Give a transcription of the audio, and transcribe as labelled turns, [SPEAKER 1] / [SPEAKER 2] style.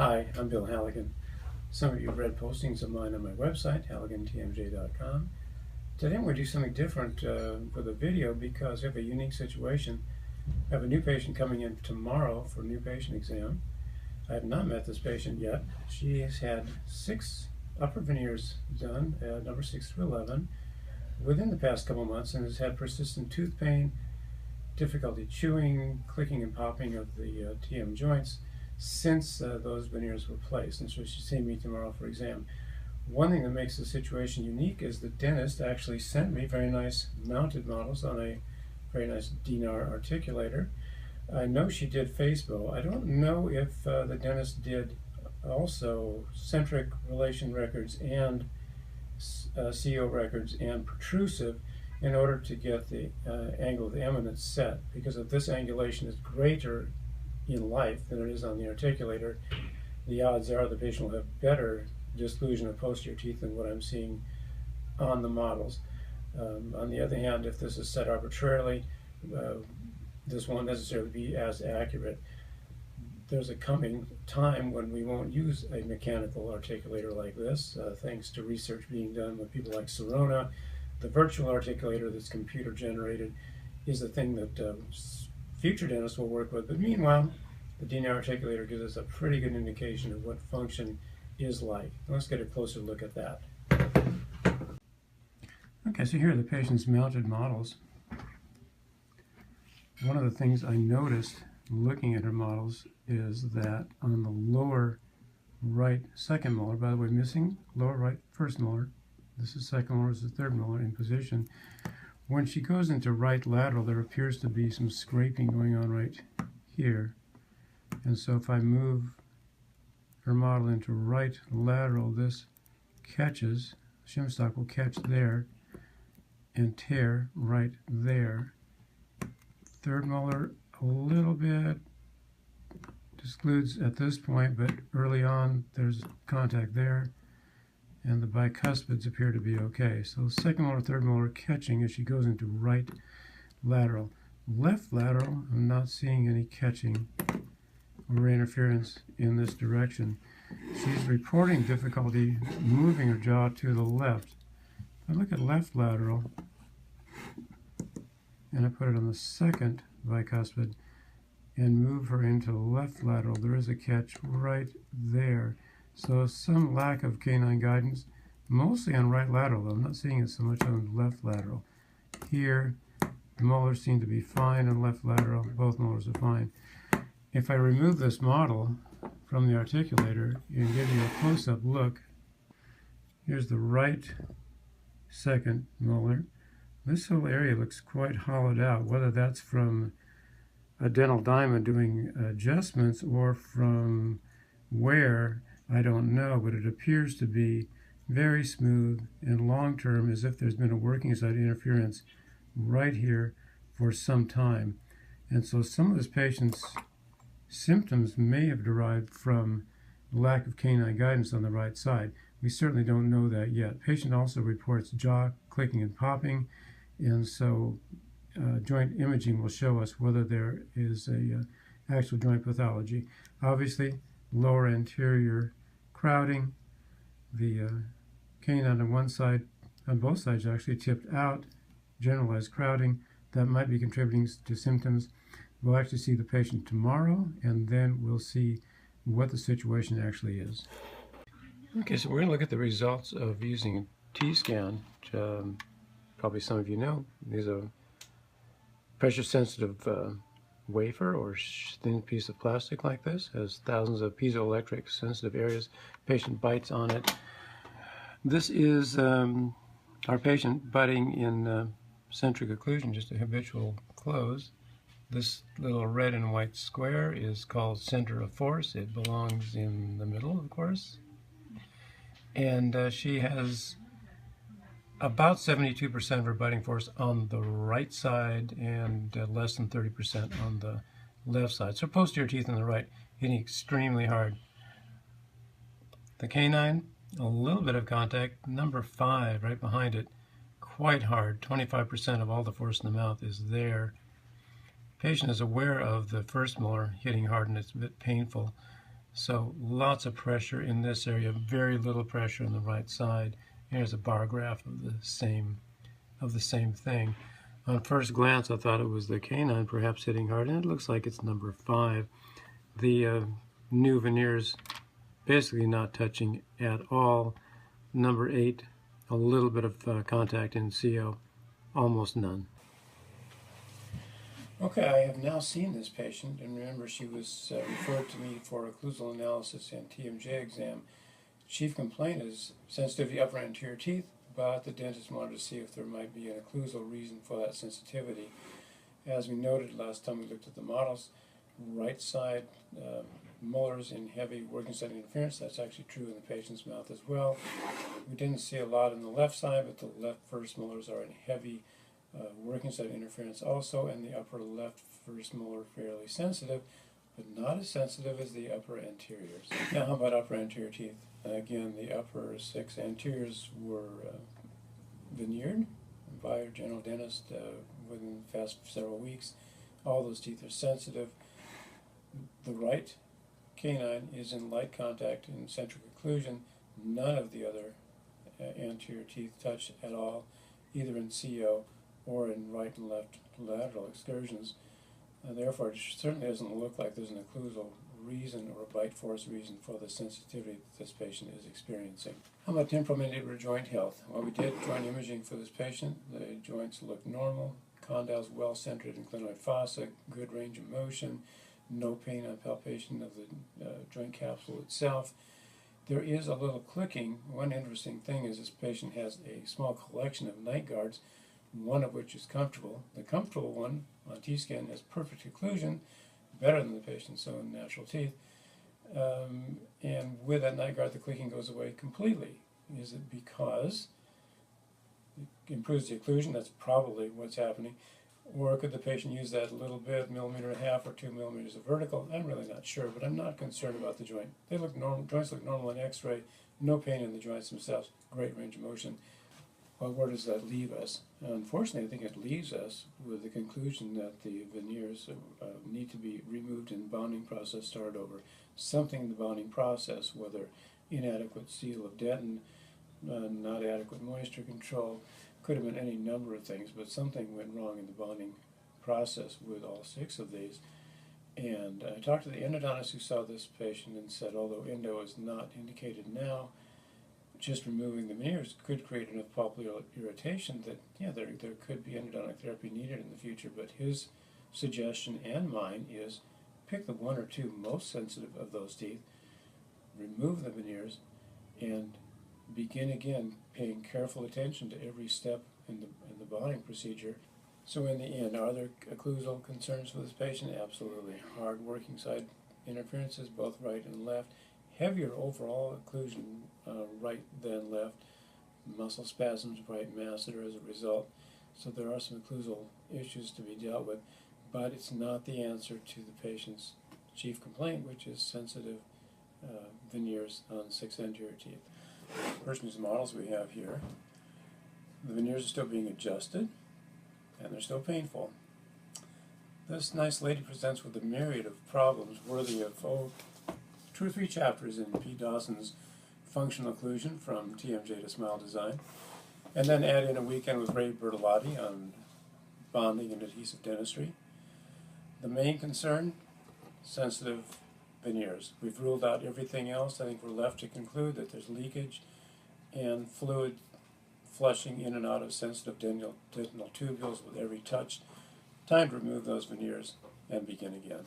[SPEAKER 1] Hi, I'm Bill Halligan. Some of you have read postings of mine on my website, halligantmj.com. Today I'm going to do something different for the video because I have a unique situation. I have a new patient coming in tomorrow for a new patient exam. I have not met this patient yet. She has had 6 upper veneers done at number 6 through 11 within the past couple months and has had persistent tooth pain, difficulty chewing, clicking and popping of the TM joints since those veneers were placed, and so she's seeing me tomorrow for exam. One thing that makes the situation unique is the dentist actually sent me very nice mounted models on a very nice Veneer articulator. I know she did Facebow. I don't know if the dentist did also centric relation records and CO records and protrusive in order to get the angle of the eminence set, because if this angulation is greater in life than it is on the articulator, the odds are the patient will have better dissolution of posterior teeth than what I'm seeing on the models. On the other hand, if this is set arbitrarily, this won't necessarily be as accurate. There's a coming time when we won't use a mechanical articulator like this, thanks to research being done with people like Sirona. The virtual articulator that's computer generated is the thing that future dentists will work with, but meanwhile, the Veneer articulator gives us a pretty good indication of what function is like. Let's get a closer look at that. Okay, so here are the patient's mounted models. One of the things I noticed looking at her models is that on the lower right second molar, by the way, missing lower right first molar, this is second molar, this is third molar in position. When she goes into right lateral, there appears to be some scraping going on right here. And so if I move her model into right lateral, this catches, shim stock will catch there and tear right there. Third molar a little bit discludes at this point, but early on there's contact there, and the bicuspids appear to be okay. So second molar, third molar catching as she goes into right lateral. Left lateral, I'm not seeing any catching or interference in this direction. She's reporting difficulty moving her jaw to the left. If I look at left lateral, and I put it on the second bicuspid, and move her into left lateral, there is a catch right there. So some lack of canine guidance, mostly on right lateral, though. I'm not seeing it so much on left lateral. Here, the molars seem to be fine on left lateral. Both molars are fine. If I remove this model from the articulator and give you a close-up look, here's the right second molar. This whole area looks quite hollowed out, whether that's from a dental diamond doing adjustments or from wear, I don't know, but it appears to be very smooth and long-term, as if there's been a working site interference right here for some time. And so some of this patient's symptoms may have derived from lack of canine guidance on the right side. We certainly don't know that yet. Patient also reports jaw clicking and popping, and so joint imaging will show us whether there is a actual joint pathology. Obviously, lower anterior crowding, the canine on one side, on both sides actually tipped out, generalized crowding, that might be contributing to symptoms. We'll actually see the patient tomorrow, and then we'll see what the situation actually is. Okay, so we're going to look at the results of using a T-scan, which probably some of you know. These are pressure-sensitive wafer or thin piece of plastic like this, has thousands of piezoelectric sensitive areas. Patient bites on it. This is our patient biting in centric occlusion, just a habitual close. This little red and white square is called center of force. It belongs in the middle, of course. And she has about 72% of her biting force on the right side and less than 30% on the left side. So posterior teeth on the right hitting extremely hard. The canine, a little bit of contact. Number 5 right behind it, quite hard. 25% of all the force in the mouth is there. Patient is aware of the first molar hitting hard and it's a bit painful. So lots of pressure in this area, very little pressure on the right side. Here's a bar graph of the same thing. On first glance, I thought it was the canine perhaps hitting hard, and it looks like it's number 5. The new veneers basically not touching at all. Number 8, a little bit of contact in CO, almost none. Okay, I have now seen this patient, and remember she was referred to me for occlusal analysis and TMJ exam. Chief complaint is sensitivity upper anterior teeth, but the dentist wanted to see if there might be an occlusal reason for that sensitivity. As we noted last time we looked at the models, right side molars in heavy working side interference. That's actually true in the patient's mouth as well. We didn't see a lot in the left side, but the left first molars are in heavy working side interference also, and the upper left first molar fairly sensitive, but not as sensitive as the upper anteriors. Now, how about upper anterior teeth? Again, the upper 6 anteriors were veneered by a general dentist within the past several weeks. All those teeth are sensitive. The right canine is in light contact in centric occlusion. None of the other anterior teeth touch at all, either in CO or in right and left lateral excursions. Therefore, it certainly doesn't look like there's an occlusal reason or a bite force reason for the sensitivity that this patient is experiencing. How about temporomandibular joint health? Well, we did joint imaging for this patient. The joints look normal. Condyles well centered in clinoid fossa, good range of motion, no pain on palpation of the joint capsule itself. There is a little clicking. One interesting thing is this patient has a small collection of night guards, one of which is comfortable. The comfortable one on T-scan has perfect occlusion, better than the patient's own natural teeth. And with that night guard, the clicking goes away completely. Is it because it improves the occlusion? That's probably what's happening. Or could the patient use that little bit, 1.5 millimeters or 2 millimeters of vertical? I'm really not sure, but I'm not concerned about the joint. They look normal. Joints look normal in X-ray. No pain in the joints themselves. Great range of motion. Well, where does that leave us? Unfortunately, I think it leaves us with the conclusion that the veneers need to be removed and the bonding process started over. Something in the bonding process, whether inadequate seal of dentin, not adequate moisture control, could have been any number of things, but something went wrong in the bonding process with all 6 of these. And I talked to the endodontist who saw this patient and said, although endo is not indicated now, just removing the veneers could create enough pulpal irritation that, yeah, there could be endodontic therapy needed in the future. But his suggestion and mine is pick the 1 or 2 most sensitive of those teeth, remove the veneers, and begin again paying careful attention to every step in the bonding procedure. So in the end, are there occlusal concerns for this patient? Absolutely. Hard working side interferences, both right and left. Heavier overall occlusion right than left. Muscle spasms, right masseter as a result. So there are some occlusal issues to be dealt with, but it's not the answer to the patient's chief complaint, which is sensitive veneers on 6 anterior teeth. First news models we have here. The veneers are still being adjusted, and they're still painful. This nice lady presents with a myriad of problems worthy of 2 or 3 chapters in P. Dawson's Functional Occlusion from TMJ to Smile Design, and then add in a weekend with Ray Bertolotti on bonding and adhesive dentistry. The main concern, sensitive veneers. We've ruled out everything else. I think we're left to conclude that there's leakage and fluid flushing in and out of sensitive dental tubules with every touch. Time to remove those veneers and begin again.